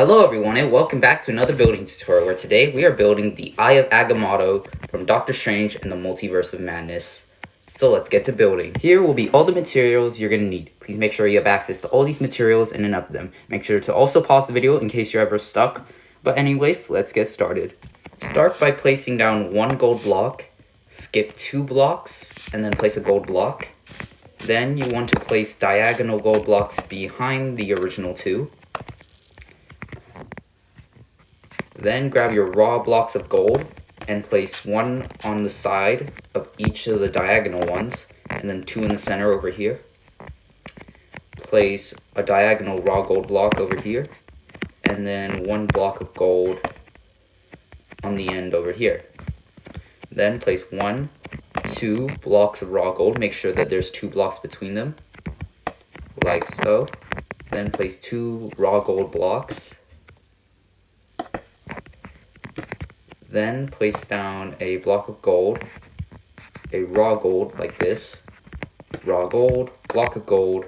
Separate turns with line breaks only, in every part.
Hello everyone and welcome back to another building tutorial where today we are building the Eye of Agamotto from Doctor Strange and the Multiverse of Madness. So let's get to building. Here will be all the materials you're going to need. Please make sure you have access to all these materials and enough of them. Make sure to also pause the video in case you're ever stuck. But anyways, let's get started. Start by placing down one gold block, skip 2 blocks, and then place a gold block. Then you want to place diagonal gold blocks behind the original 2. Then grab your raw blocks of gold and place 1 on the side of each of the diagonal ones, and then 2 in the center over here. Place a diagonal raw gold block over here, and then 1 block of gold on the end over here. Then place 1, 2 blocks of raw gold. Make sure that there's 2 blocks between them, like so. Then place 2 raw gold blocks. Then place down a block of gold, a raw gold like this, raw gold, block of gold,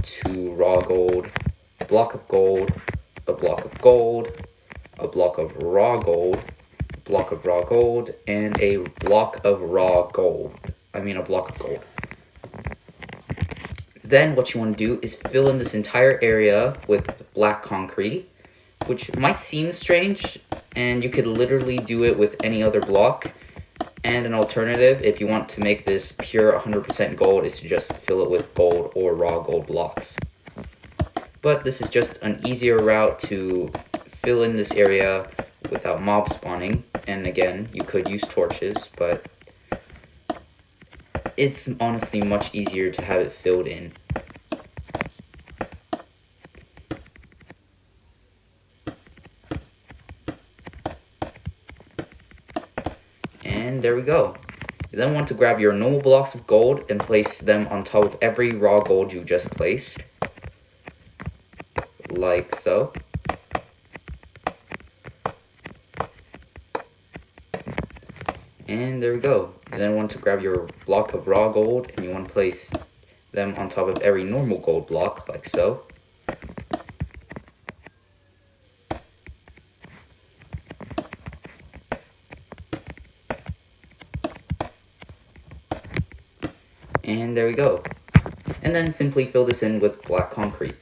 2 raw gold, a block of gold, a block of gold, a block of raw gold, block of raw gold, and a block of raw gold. A block of gold. Then what you want to do is fill in this entire area with black concrete, which might seem strange, and you could literally do it with any other block. And an alternative, if you want to make this pure 100% gold, is to just fill it with gold or raw gold blocks. But this is just an easier route to fill in this area without mob spawning. And again, you could use torches, but it's honestly much easier to have it filled in. And there we go. You then want to grab your normal blocks of gold and place them on top of every raw gold you just placed. Like so. And there we go. You then want to grab your block of raw gold and you want to place them on top of every normal gold block, like so. And there we go. And then simply fill this in with black concrete.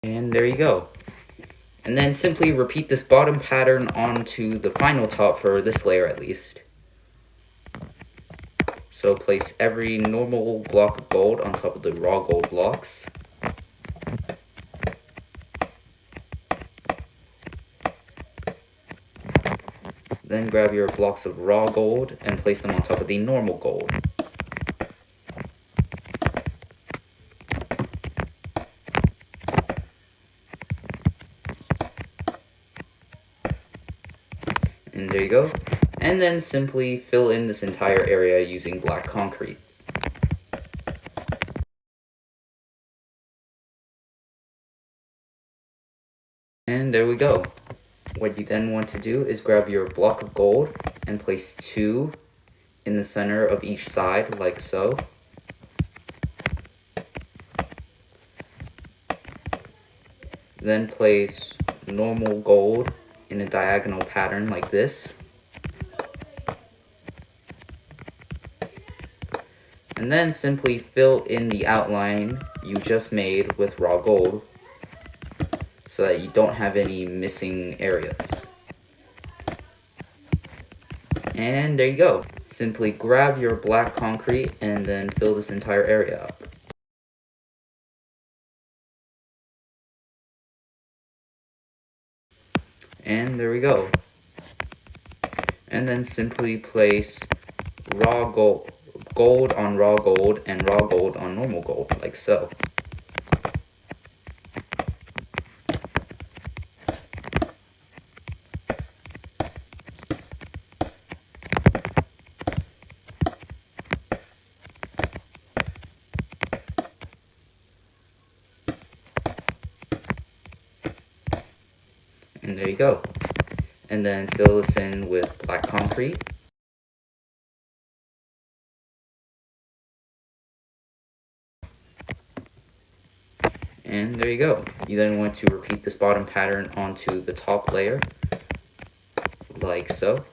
And there you go. And then simply repeat this bottom pattern onto the final top for this layer at least. So place every normal block of gold on top of the raw gold blocks. Then grab your blocks of raw gold and place them on top of the normal gold. And there you go. And then simply fill in this entire area using black concrete. And there we go. What you then want to do is grab your block of gold and place 2 in the center of each side, like so. Then place normal gold in a diagonal pattern like this. And then simply fill in the outline you just made with raw gold, so that you don't have any missing areas. And there you go. Simply grab your black concrete and then fill this entire area up. And there we go. And then simply place raw gold on raw gold and raw gold on normal gold, like so. And there you go. And then fill this in with black concrete. And there you go. You then want to repeat this bottom pattern onto the top layer, like so.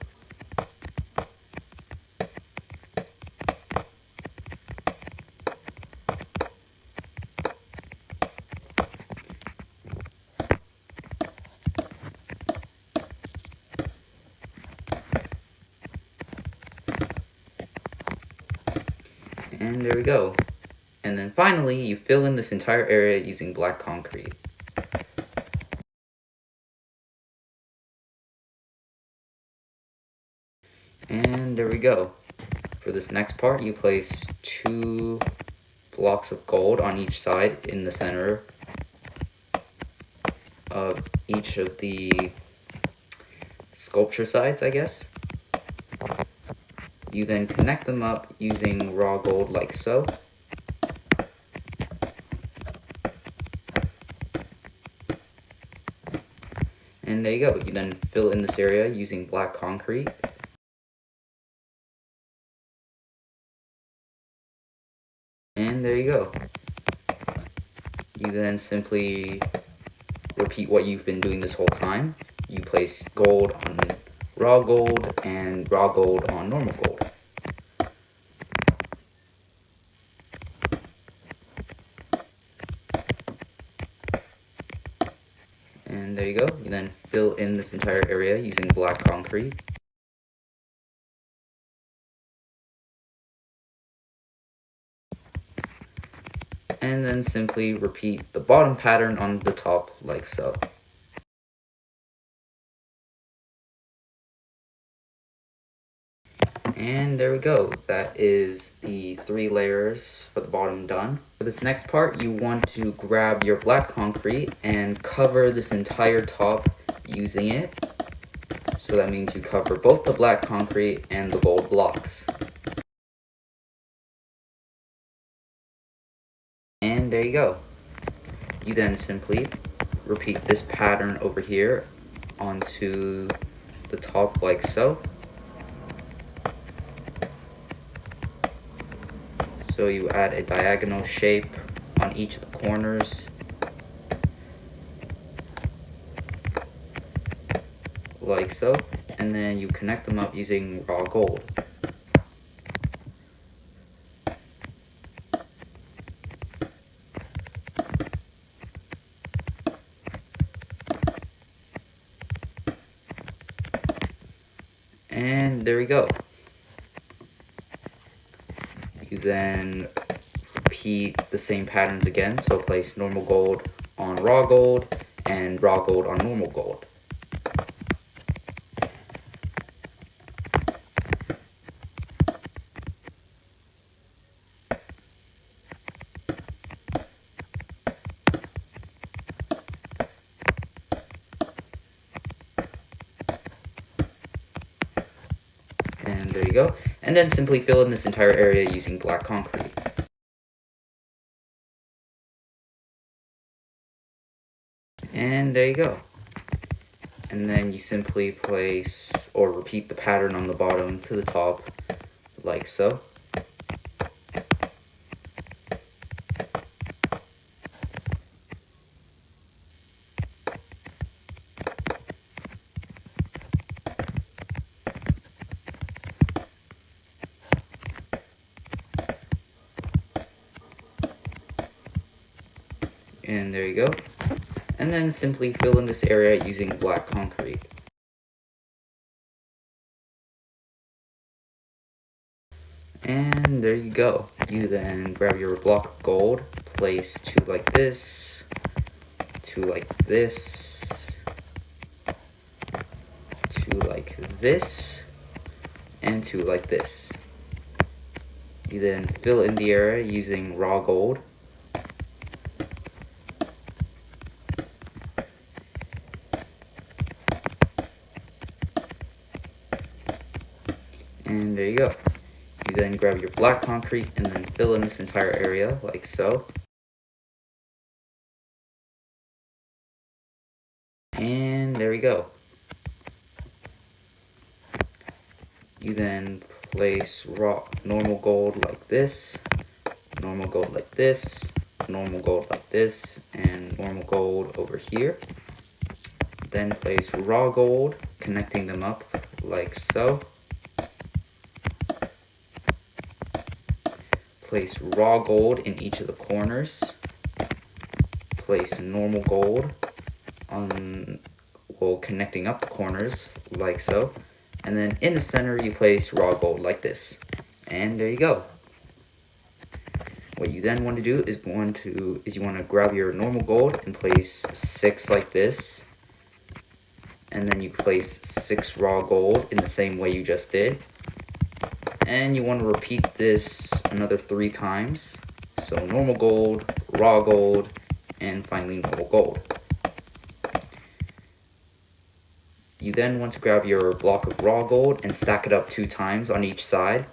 And there we go. And then finally, you fill in this entire area using black concrete. And there we go. For this next part, you place 2 blocks of gold on each side in the center of each of the sculpture sides, I guess. You then connect them up using raw gold like so. And there you go. You then fill in this area using black concrete. And there you go. You then simply repeat what you've been doing this whole time. You place gold on raw gold and raw gold on normal gold. And there you go. You then fill in this entire area using black concrete. And then simply repeat the bottom pattern on the top like so. And there we go. That is the 3 layers for the bottom done. For this next part, you want to grab your black concrete and cover this entire top using it. So that means you cover both the black concrete and the gold blocks. And there you go. You then simply repeat this pattern over here onto the top like so. So you add a diagonal shape on each of the corners. Like so. And then you connect them up using raw gold. And there we go. You then repeat the same patterns again, so place normal gold on raw gold and raw gold on normal gold. And there you go. And then simply fill in this entire area using black concrete. And there you go. And then you simply place or repeat the pattern on the bottom to the top, like so. And there you go. And then simply fill in this area using black concrete. And there you go. You then grab your block of gold, place 2 like this, 2 like this, 2 like this, and 2 like this. You then fill in the area using raw gold. And there you go. You then grab your black concrete and then fill in this entire area like so. And there we go. You then place raw normal gold like this, normal gold like this, normal gold like this, and normal gold over here. Then place raw gold, connecting them up like so. Place raw gold in each of the corners. Place normal gold on, well, connecting up the corners like so. And then in the center you place raw gold like this. And there you go. What you then want to do is you want to grab your normal gold and place 6 like this. And then you place 6 raw gold in the same way you just did. And you want to repeat this another 3 times. So normal gold, raw gold, and finally normal gold. You then want to grab your block of raw gold and stack it up 2 times on each side.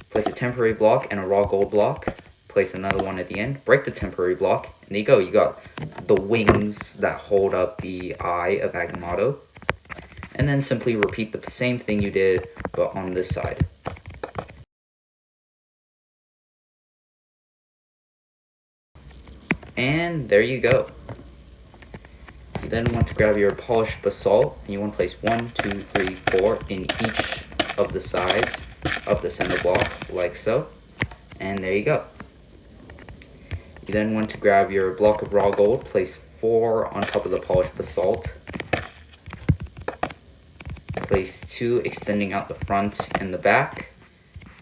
Place a temporary block and a raw gold block. Place another one at the end. Break the temporary block. And there you go. You got the wings that hold up the eye of Agamotto. And then simply repeat the same thing you did, but on this side. And there you go. You then want to grab your polished basalt, and you want to place 1, 2, 3, 4 in each of the sides of the center block, like so. And there you go. You then want to grab your block of raw gold, place 4 on top of the polished basalt. Place 2 extending out the front and the back.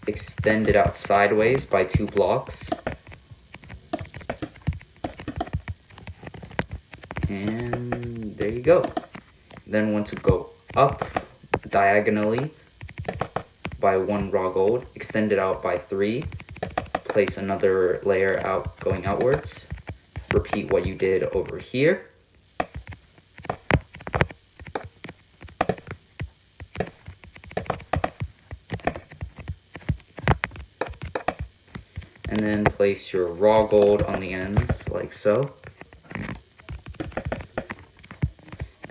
Extend it out sideways by 2 blocks. And there you go. Then want to go up diagonally by 1 raw gold, extend it out by 3, place another layer out going outwards, repeat what you did over here. And then place your raw gold on the ends like so.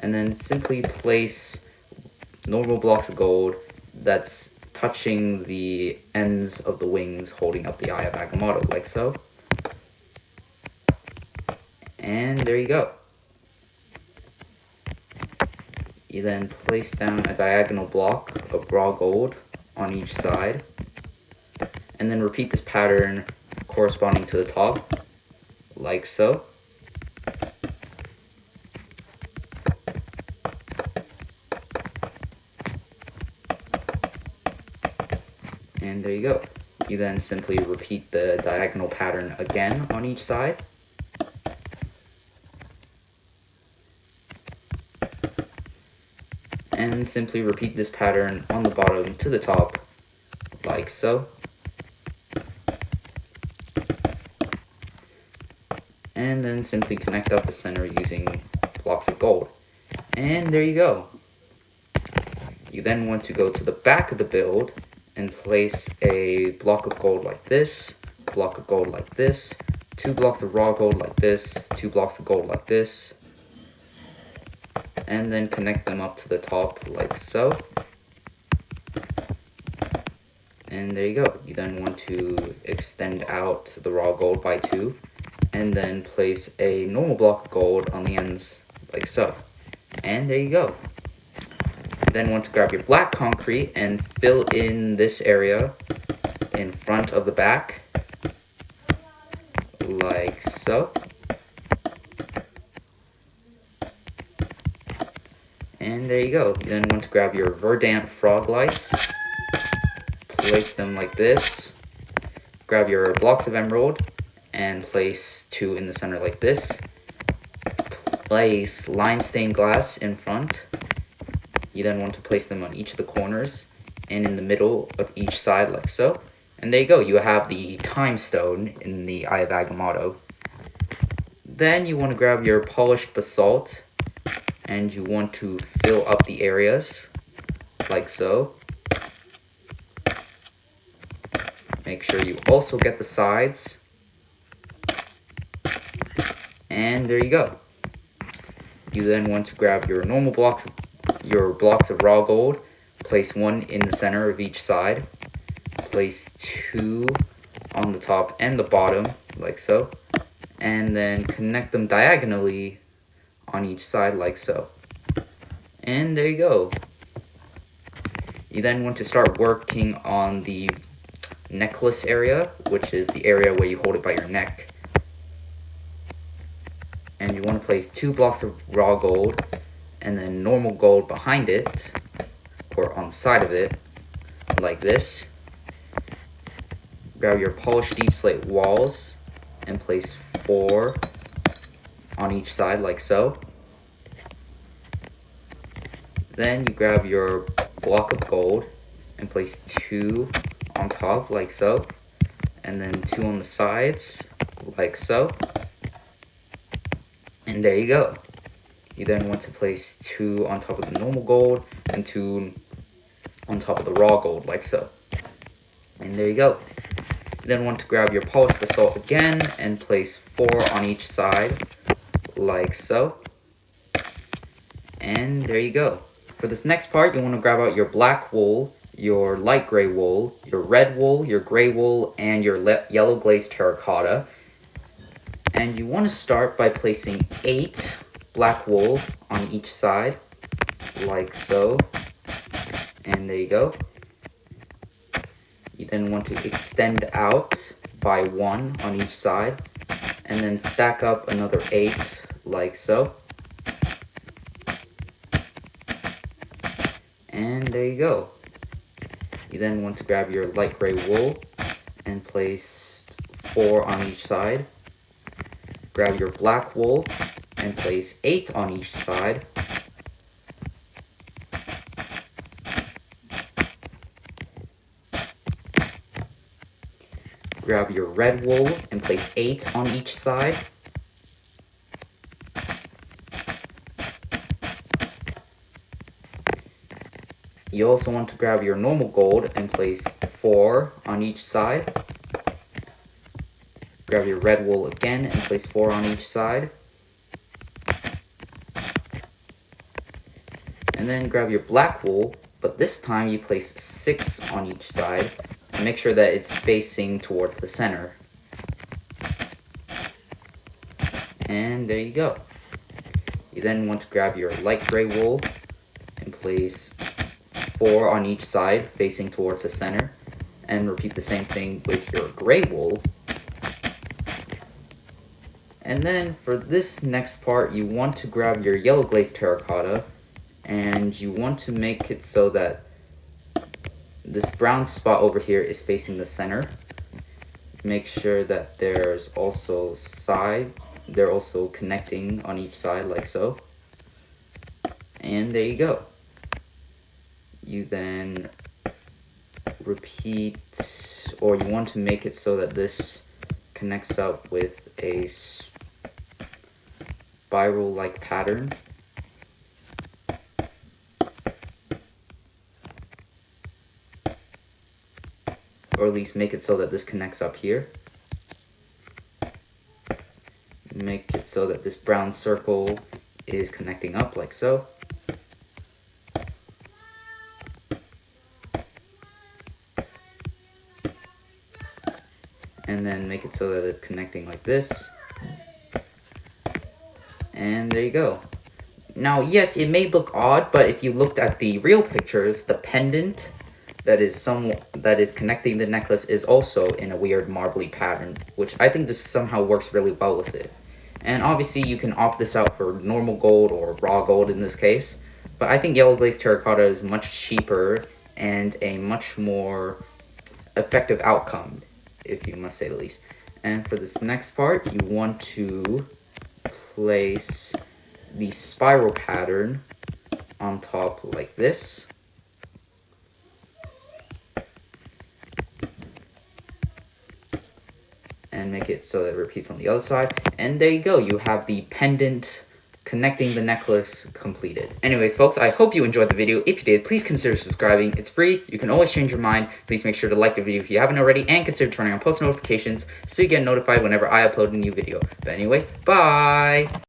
And then simply place normal blocks of gold that's touching the ends of the wings holding up the eye of Agamotto, like so. And there you go. You then place down a diagonal block of raw gold on each side. And then repeat this pattern corresponding to the top, like so. And there you go. You then simply repeat the diagonal pattern again on each side. And simply repeat this pattern on the bottom to the top, like so. And then simply connect up the center using blocks of gold. And there you go. You then want to go to the back of the build and place a block of gold like this, block of gold like this, 2 blocks of raw gold like this, 2 blocks of gold like this, and then connect them up to the top like so. And there you go. You then want to extend out the raw gold by 2, and then place a normal block of gold on the ends like so. And there you go. Then want to grab your black concrete and fill in this area in front of the back, like so. And there you go. You then want to grab your verdant frog lights, place them like this. Grab your blocks of emerald and place 2 in the center like this. Place lime stained glass in front. You then want to place them on each of the corners and in the middle of each side like so. And there you go, you have the time stone in the Eye of Agamotto. Then you want to grab your polished basalt and you want to fill up the areas like so. Make sure you also get the sides. And there you go. You then want to grab your normal blocks of raw gold, place 1 in the center of each side, place 2 on the top and the bottom, like so. And then connect them diagonally on each side, like so. And there you go. You then want to start working on the necklace area, which is the area where you hold it by your neck. And you want to place 2 blocks of raw gold and then normal gold behind it, or on the side of it, like this. Grab your polished deep slate walls and place 4 on each side, like so. Then you grab your block of gold and place 2 on top, like so, and then 2 on the sides, like so. And there you go. You then want to place 2 on top of the normal gold and 2 on top of the raw gold, like so. And there you go. You then want to grab your polished basalt again and place 4 on each side, like so. And there you go. For this next part, you want to grab out your black wool, your light gray wool, your red wool, your gray wool, and your yellow glazed terracotta. And you want to start by placing 8 black wool on each side, like so. And there you go. You then want to extend out by 1 on each side, and then stack up another 8, like so. And there you go. You then want to grab your light gray wool and place 4 on each side. Grab your black wool and place 8 on each side. Grab your red wool and place 8 on each side. You also want to grab your normal gold and place 4 on each side. Grab your red wool again and place 4 on each side. And then grab your black wool, but this time you place 6 on each side. And make sure that it's facing towards the center. And there you go. You then want to grab your light gray wool and place 4 on each side facing towards the center, and repeat the same thing with your gray wool. And then for this next part, you want to grab your yellow glazed terracotta and you want to make it so that this brown spot over here is facing the center. Make sure that they're also connecting on each side, like so. And there you go. You then repeat, or you want to make it so that this connects up with a spiral-like pattern. Or at least make it so that this connects up here. Make it so that this brown circle is connecting up, like so. And then make it so that it's connecting like this. And there you go. Now, yes, it may look odd, but if you looked at the real pictures, the pendant that is connecting the necklace is also in a weird marbly pattern, which I think this somehow works really well with it. And obviously you can opt this out for normal gold or raw gold in this case, but I think yellow glazed terracotta is much cheaper and a much more effective outcome, if you must say the least. And for this next part, you want to place the spiral pattern on top like this. And make it so that it repeats on the other side. And there you go, you have the pendant connecting the necklace completed. Anyways, folks, I hope you enjoyed the video. If you did, please consider subscribing. It's free. You can always change your mind. Please make sure to like the video if you haven't already, and consider turning on post notifications so you get notified whenever I upload a new video. But anyways, bye!